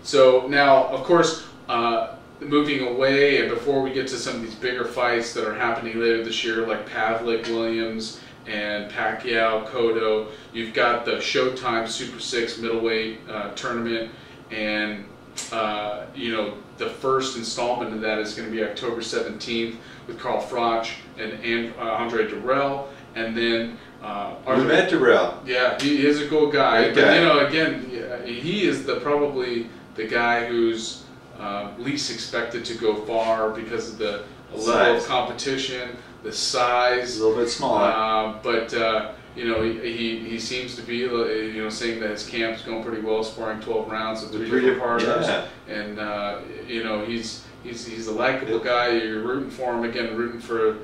So now, of course, moving away, and before we get to some of these bigger fights that are happening later this year, like Pavlik, Williams, and Pacquiao, Cotto, you've got the Showtime Super 6 middleweight tournament, and you know, the first installment of that is going to be October 17th with Carl Froch and Andre Dirrell, and then we met Dirrell. Yeah, he is a cool guy. But you know, again, he is probably the guy who's least expected to go far because of the level of competition, the size. A little bit smaller. But you know, he seems to be, you know, saying that his camp's going pretty well, scoring 12 rounds with three different partners, and you know, he's a likable guy. You're rooting for him, again, rooting for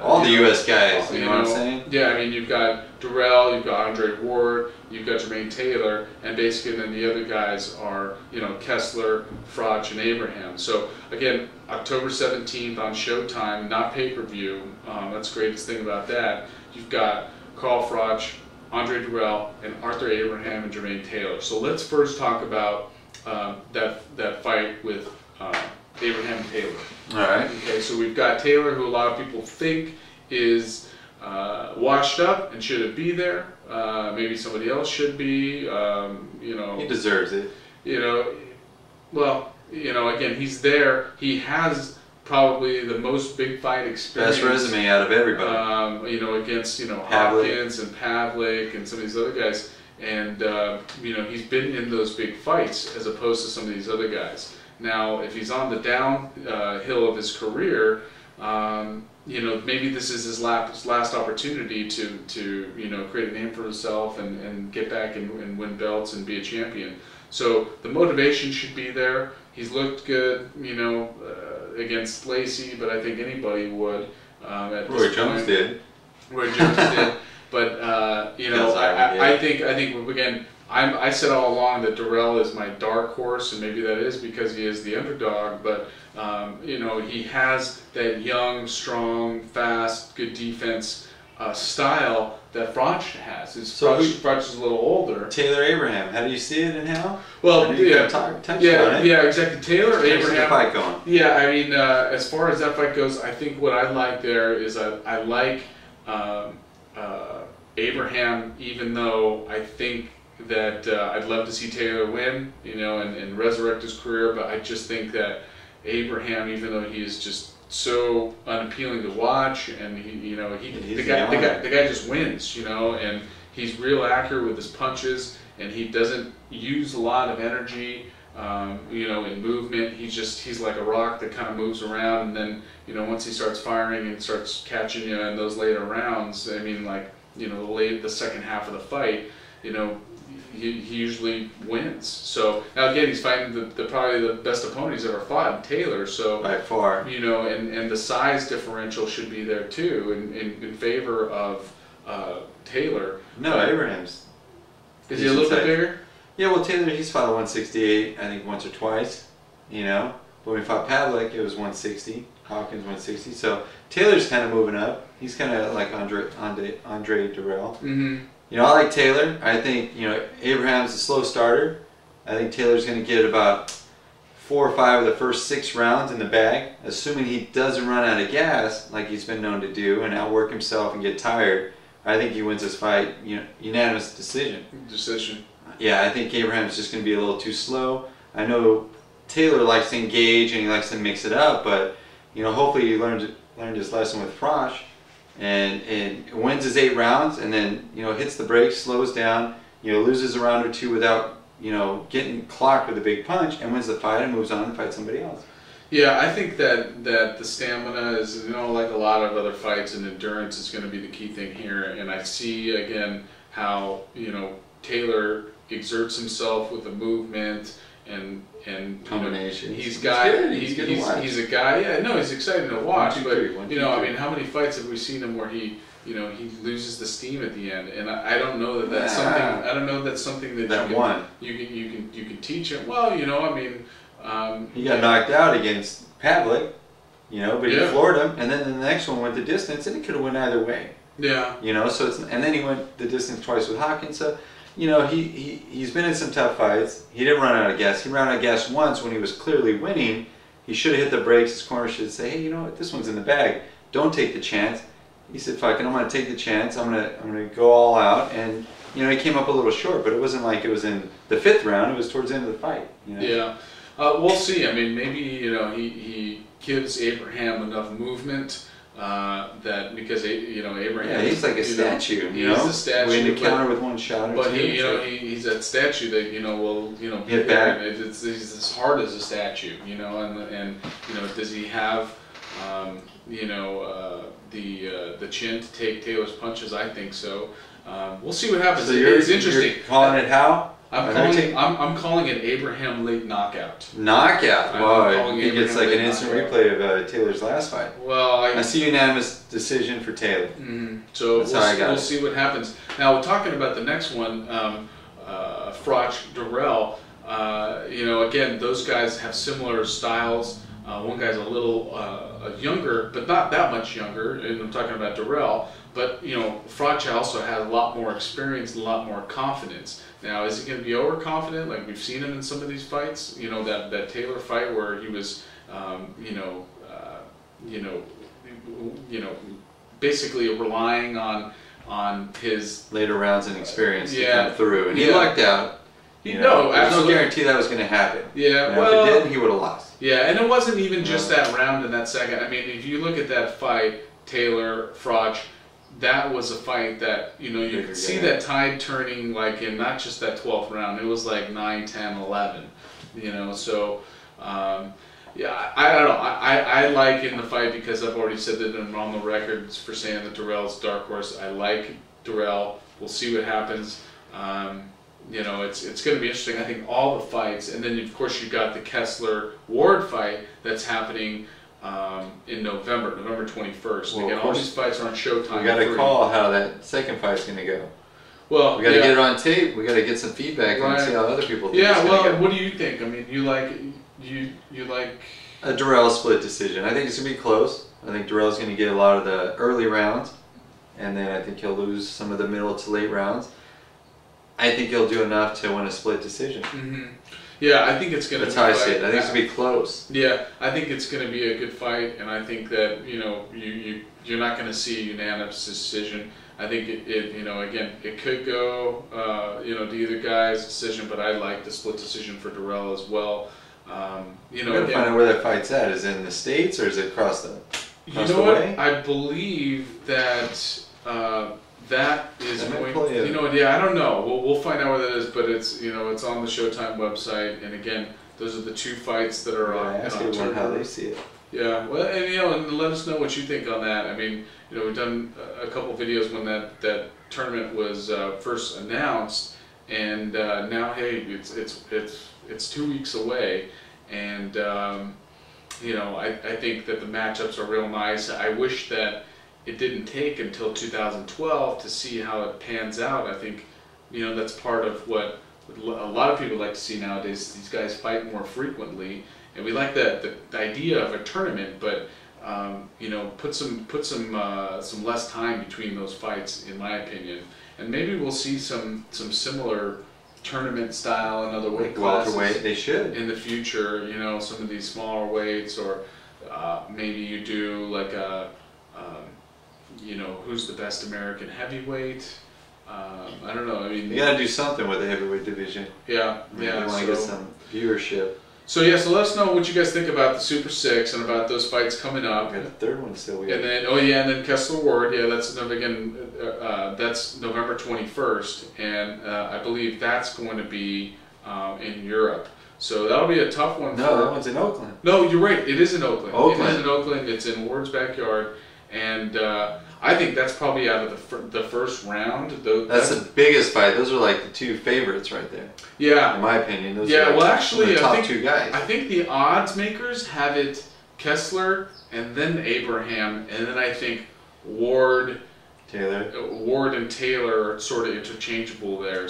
all the U.S. guys. You know what I'm saying? Yeah, I mean, you've got Dirrell, you've got Andre Ward, you've got Jermaine Taylor, and basically then the other guys are, you know, Kessler, Froch, and Abraham. So again, October 17th on Showtime, not pay-per-view. That's the greatest thing about that. You've got Carl Froch, Andre Dirrell, and Arthur Abraham and Jermaine Taylor. So let's first talk about that fight with Abraham Taylor. All right. Okay, so we've got Taylor, who a lot of people think is washed up and shouldn't be there. Maybe somebody else should be. You know, he deserves it. You know, well, you know, again, he's there. He has probably the most big fight experience. Best resume out of everybody. You know, against, you know, Pavlik. Hopkins and Pavlik and some of these other guys. And, you know, he's been in those big fights as opposed to some of these other guys. Now, if he's on the downhill of his career, you know, maybe this is his last opportunity to you know, create a name for himself and get back and win belts and be a champion. So the motivation should be there. He's looked good, you know, against Lacey, but I think anybody would. At Roy Jones did. Roy Jones did. But you know, I think again, I said all along that Dirrell is my dark horse, and maybe that is because he is the underdog. But you know, he has that young, strong, fast, good defense style that Froch has. Froch is a little older. Taylor Abraham, how do you see it and how? Well, yeah, exactly. Taylor Abraham. The fight going. Yeah, I mean, as far as that fight goes, I think what I like there is I like Abraham, even though I think that I'd love to see Taylor win, you know, and resurrect his career. But I just think that Abraham, even though he is just so unappealing to watch, and the guy just wins, you know, and he's real accurate with his punches, and he doesn't use a lot of energy, you know, in movement. He's like a rock that kind of moves around, and then, you know, once he starts firing and starts catching you in those later rounds, I mean, like, you know, the second half of the fight, you know, he usually wins. So now again, he's fighting probably the best opponent he's ever fought, Taylor. So by far, you know, and the size differential should be there too, in favor of Taylor. No, Abraham's. Is he a little bit bigger? Yeah, well, Taylor, he's fought at 168, I think once or twice. You know, when we fought Pavlik, it was 160. Hopkins 160. So Taylor's kind of moving up. He's kind of like Andre Dirrell. Mm-hmm. You know, I like Taylor. I think, you know, Abraham's a slow starter. I think Taylor's going to get about 4 or 5 of the first 6 rounds in the bag, assuming he doesn't run out of gas like he's been known to do and outwork himself and get tired. I think he wins this fight, you know, unanimous decision. Yeah, I think Abraham's just going to be a little too slow. I know Taylor likes to engage and he likes to mix it up, but, you know, hopefully he learned his lesson with Froch. And wins his 8 rounds, and then, you know, hits the brakes, slows down, you know, loses a round or 2 without, you know, getting clocked with a big punch, and wins the fight and moves on and fights somebody else. Yeah, I think that the stamina is, you know, like a lot of other fights, and endurance is going to be the key thing here. And I see again how, you know, Taylor exerts himself with the movement and combination. He's a guy. Yeah, no, he's exciting to watch. But you know, I mean, how many fights have we seen him where he loses the steam at the end? And I don't know that that's something. I don't know that's something that you can teach him. Well, you know, I mean, he got knocked out against Pavlik, you know, but he floored him, and then the next one went the distance, and it could have went either way. Yeah. You know, so and then he went the distance twice with Hopkins. So, you know, he's been in some tough fights. He didn't run out of gas. He ran out of gas once when he was clearly winning. He should have hit the brakes. His corner should say, hey, you know what, this one's in the bag. Don't take the chance. He said, fuck it, I'm going to take the chance. I'm gonna go all out. And, you know, he came up a little short, but it wasn't like it was in the 5th round. It was towards the end of the fight. You know? Yeah. We'll see. I mean, maybe, you know, he gives Abraham enough movement that because, you know, Abraham... Yeah, he's like a statue, you know? He's a statue. Waiting to counter with one shot or but two. But you know, he's that statue that, you know, will, you know, hit back. He's as hard as a statue, you know, and you know, does he have, you know, the chin to take Taylor's punches? I think so. We'll see what happens. So it's interesting. You're calling it how? I'm calling it Abraham late knockout. Knockout? Well, he gets like an instant replay of Taylor's last fight. Well, I see unanimous decision for Taylor. So we'll see what happens. Now, talking about the next one, Froch, Dirrell. You know, again, those guys have similar styles. One guy's a little younger, but not that much younger, and I'm talking about Dirrell. But, you know, Froch also has a lot more experience and a lot more confidence. Now, is he going to be overconfident like we've seen him in some of these fights? You know, that Taylor fight where he was, you know, basically relying on his later rounds and experience to come through, and he lucked out. There's no guarantee that was going to happen. Yeah, you know, well, if it did, he would have lost. Yeah, and it wasn't even just that round and that second. I mean, if you look at that fight, Taylor, Froch, that was a fight that, you know, you could see that tide turning, like in not just that 12th round, it was like 9, 10, 11, you know, so, yeah, I don't know, I like in the fight, because I've already said that I'm on the record for saying that Dirrell's dark horse. I like Dirrell. We'll see what happens. You know, it's going to be interesting. I think all the fights, and then of course you got the Kessler-Ward fight that's happening in November 21st. Well, again, all these fights are on Showtime. We got to call how that second fight's going to go. Well, we got to get it on tape. We got to get some feedback and see how other people think. Yeah, well, what do you think? I mean, you like a Dirrell split decision. I think it's going to be close. I think Dirrell's going to get a lot of the early rounds, and then I think he'll lose some of the middle to late rounds. I think he'll do enough to win a split decision. Yeah, I think it's going to be a fight. I think it's going to be close. Yeah, I think it's going to be a good fight, and I think that, you know, you're not going to see a unanimous decision. I think it you know, again, it could go, you know, to either guy's decision, but I like the split decision for Dirrell as well. You know, we're going to find out where that fight's at. Is it in the States or is it across the way? I believe that that is going. You know, yeah, I don't know. We'll find out where that is, but it's, you know, it's on the Showtime website, and again, those are the two fights that are on. Ask everyone how they see it. Yeah, well, and you know, and let us know what you think on that. I mean, you know, we've done a couple videos when that tournament was first announced, and now, hey, it's 2 weeks away, and you know, I think that the matchups are real nice. I wish that it didn't take until 2012 to see how it pans out. I think, you know, that's part of what a lot of people like to see nowadays. These guys fight more frequently, and we like the idea of a tournament, but you know, put some less time between those fights, in my opinion, and maybe we'll see some similar tournament style in other weight classes. Welterweight, they should in the future. You know, some of these smaller weights, or maybe you do like a you know, who's the best American heavyweight? I don't know. I mean, you got to do something with the heavyweight division. Yeah, yeah. You want to get some viewership. So yeah, so let us know what you guys think about the Super 6 and about those fights coming up. We got a third one still. And then, oh yeah, and then Kessler-Ward. Yeah, that's that's November 21st, and I believe that's going to be in Europe. So that'll be a tough one. No, that one's in Oakland. No, you're right. It is in Oakland. Oakland. It is in Oakland. It's in Ward's backyard, and I think that's probably out of the first round. That's the biggest fight. Those are like the two favorites right there. Yeah. In my opinion. Those are well, actually, the top two guys. I think the odds makers have it Kessler and then Abraham, and then I think Ward and Taylor are sort of interchangeable there.